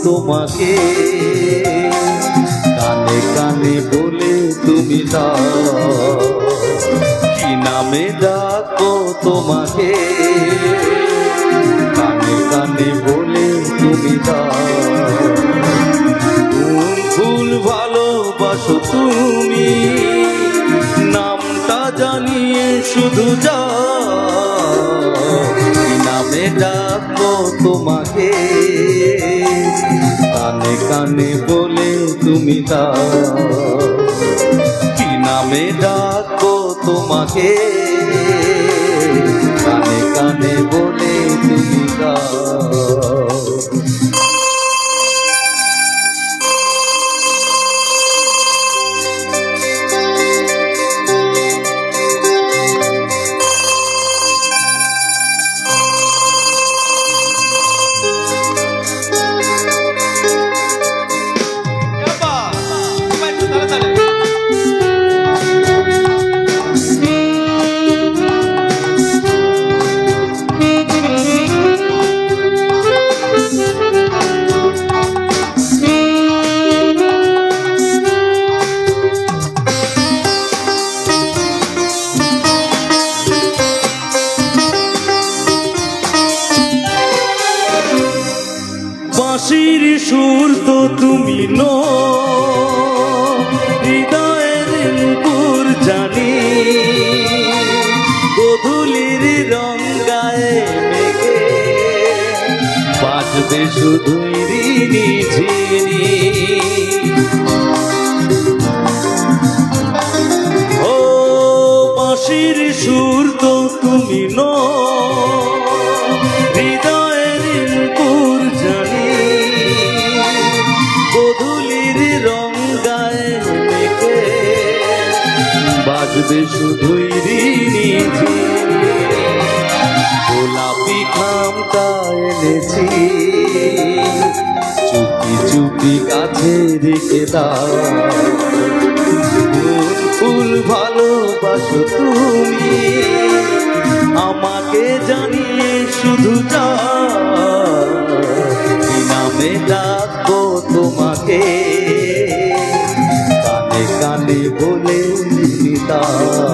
তোমাকে, কানে কানে বলে তুমি দাও কি নামে ডাকবো তোমাকে, কানে কানে বলে তুমি দাও কোন ফুল ভালোবাসো তুমি, নামটা জানিয়ে শুধু যাও কি নামে ডাকবো তোমাকে, কানে কানে বলে তুমি দাও কি নামে ডাকবো তোমাকে, কানে কানে বলে তুমি দাও। বাঁশির সুর তো তুমি নো, হৃদয়ের নূপুর জানি, গোধূলির রং গায়ে মেঘে বাজবে শুধুই রিনি ঝিনি, ও বাঁশির সুর তো তুমি নো, হৃদয়ের নূপুর জানি, গোধূলির রং গায়ে মেঘে বাজবে শুধুই রিনি ঝিনি, গোলাপি খামটা এনেছি চুপি চুপি কাছে রেখে দাও কোন ফুল ভালোবাসো তুমি, আমাকে জানিয়ে শুধু যাও কি নামে ডাকবো তোমাকে, কানে কানে বলে তুমি দাও